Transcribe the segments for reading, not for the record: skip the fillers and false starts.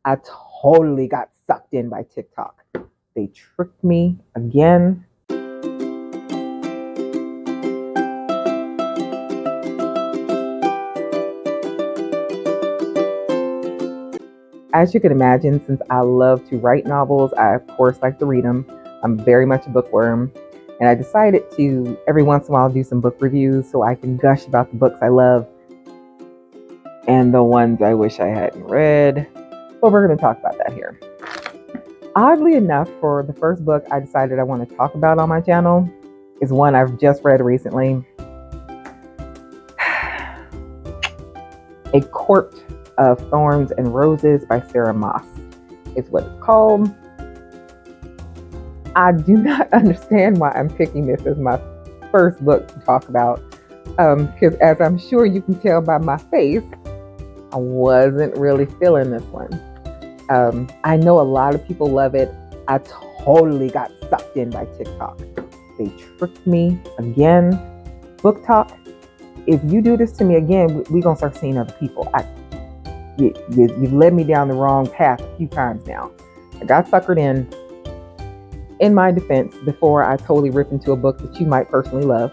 I totally got sucked in by TikTok. They tricked me again. As you can imagine, since I love to write novels, I of course like to read them. I'm very much a bookworm. And I decided to every once in a while do some book reviews so I can gush about the books I love and the ones I wish I hadn't read. But we're going to talk about that here. Oddly enough, for the first book I decided I want to talk about on my channel is one I've just read recently. A Court of Thorns and Roses by Sarah Moss is what it's called. I do not understand why I'm picking this as my first book to talk about, because as I'm sure you can tell by my face, I wasn't really feeling this one. I know a lot of people love it. I totally got sucked in by TikTok. They tricked me again. Book talk. If you do this to me again, we're going to start seeing other people. You've led me down the wrong path a few times now. I got suckered in. In my defense, before I totally rip into a book that you might personally love,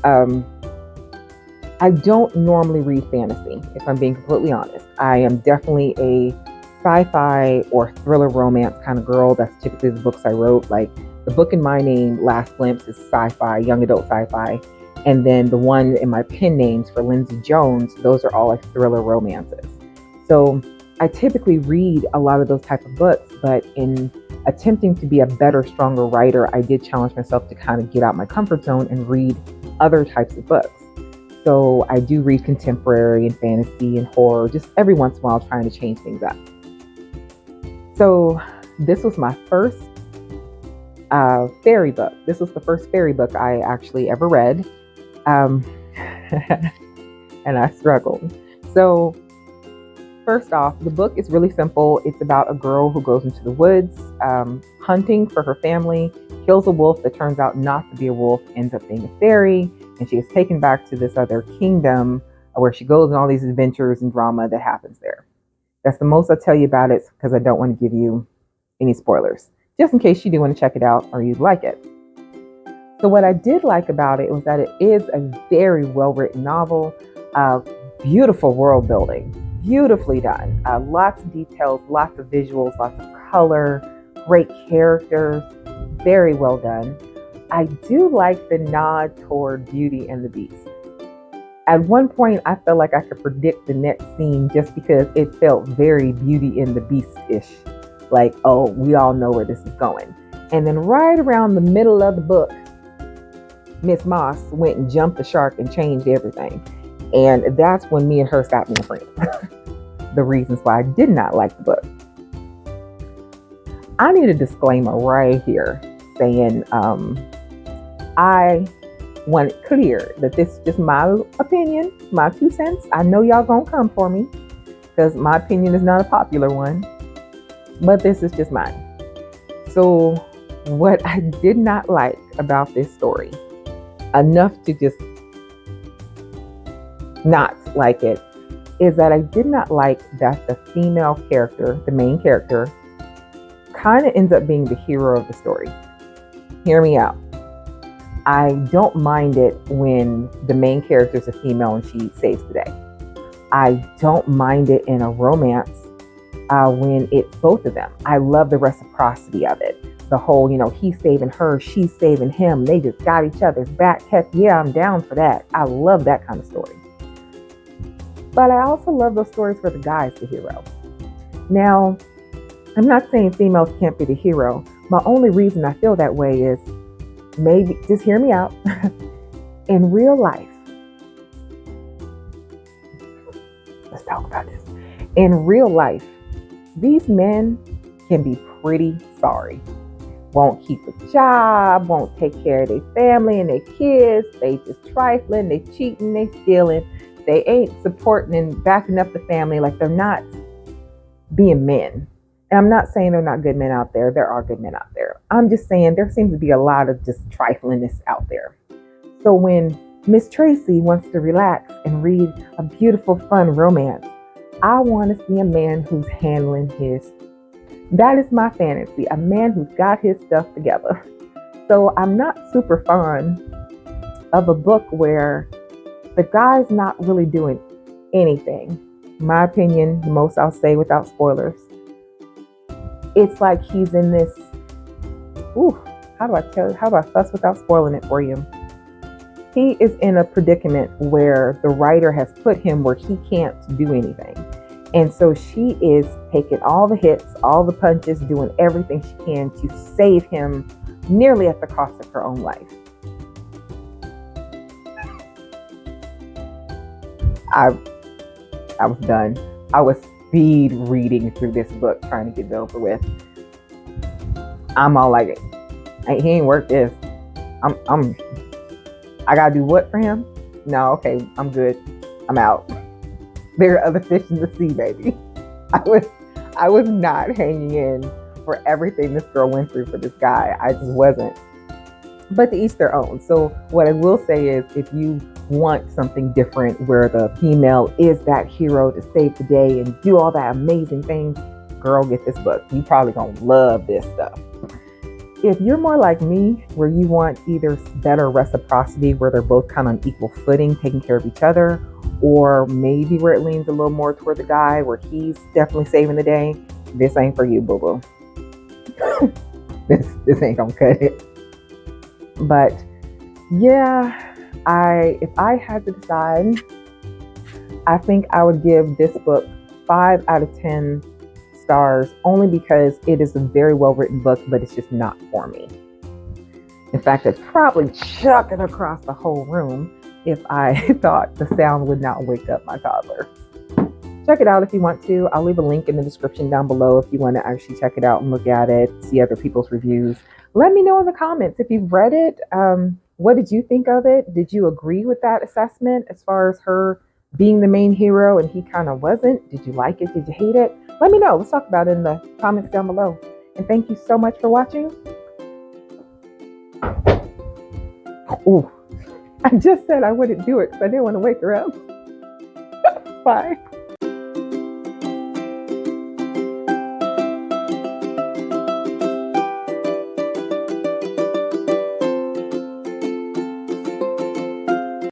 I don't normally read fantasy, if I'm being completely honest. I am definitely a sci-fi or thriller romance kind of girl. That's typically the books I wrote. Like the book in my name, Last Glimpse, is sci-fi, young adult sci-fi. And then the one in my pen names for Lindsay Jones, those are all like thriller romances. So I typically read a lot of those type of books, but in attempting to be a better, stronger writer, I did challenge myself to kind of get out my comfort zone and read other types of books. So I do read contemporary and fantasy and horror, just every once in a while trying to change things up. So this was my first fairy book. This was the first fairy book I actually ever read. And I struggled. So first off, the book is really simple. It's about a girl who goes into the woods hunting for her family, kills a wolf that turns out not to be a wolf, ends up being a fairy, and she is taken back to this other kingdom where she goes on all these adventures and drama that happens there. That's the most I'll tell you about it because I don't want to give you any spoilers, just in case you do want to check it out or you'd like it. So what I did like about it was that it is a very well-written novel, beautiful world building, beautifully done, lots of details, lots of visuals, lots of color, great characters, very well done. I do like the nod toward Beauty and the Beast. At one point, I felt like I could predict the next scene just because it felt very Beauty and the Beast-ish. Like, oh, we all know where this is going. And then right around the middle of the book, Miss Moss went and jumped the shark and changed everything. And that's when me and her stopped being friends. The reasons why I did not like the book. I need a disclaimer right here saying I want it clear that this is just my opinion, my 2 cents. I know y'all gonna come for me because my opinion is not a popular one, but this is just mine. So what I did not like about this story, enough to just not like it, is that I did not like that the female character, the main character, kind of ends up being the hero of the story. Hear me out. I don't mind it when the main character is a female and she saves the day. I don't mind it in a romance when it's both of them. I love the reciprocity of it. The whole, he's saving her, she's saving him. They just got each other's back. Heck yeah, I'm down for that. I love that kind of story. But I also love those stories where the guy's the hero. Now, I'm not saying females can't be the hero. My only reason I feel that way is, maybe, just hear me out, in real life, let's talk about this. In real life, these men can be pretty sorry. Won't keep a job, won't take care of their family and their kids. They just trifling, they cheating, they stealing. They ain't supporting and backing up the family. Like, they're not being men. And I'm not saying there are not good men out there. There are good men out there. I'm just saying there seems to be a lot of just triflingness out there. So when Miss Tracy wants to relax and read a beautiful, fun romance, I want to see a man who's handling his. That is my fantasy. A man who's got his stuff together. So I'm not super fond of a book where the guy's not really doing anything. My opinion, the most I'll say without spoilers. It's like he's in this. Ooh, how do I fuss without spoiling it for you? He is in a predicament where the writer has put him where he can't do anything. And so she is taking all the hits, all the punches, doing everything she can to save him, nearly at the cost of her own life. I I was done. I was speed reading through this book, trying to get it over with. I'm all like, he ain't worth this. I gotta do what for him? No, okay, I'm good. I'm out. There are other fish in the sea, baby. I was not hanging in for everything this girl went through for this guy. I just wasn't. But to each their own. So what I will say is, if you want something different where the female is that hero to save the day and do all that amazing things, girl, get this book. You probably gonna love this stuff. If you're more like me, where you want either better reciprocity, where they're both kind of on equal footing, taking care of each other, or maybe where it leans a little more toward the guy, where he's definitely saving the day, this ain't for you, boo-boo. this ain't gonna cut it. But yeah, if I had to decide, I think I would give this book 5 out of 10 stars, only because it is a very well written book, but it's just not for me. In fact, I'd probably chuck it across the whole room if I thought the sound would not wake up my toddler. Check it out if you want to. I'll leave a link in the description down below if you want to actually check it out and look at it, see other people's reviews. Let me know in the comments if you've read it. What did you think of it? Did you agree with that assessment as far as her being the main hero and he kind of wasn't? Did you like it? Did you hate it? Let me know. Let's talk about it in the comments down below. And thank you so much for watching. Oh, I just said I wouldn't do it because I didn't want to wake her up. Bye.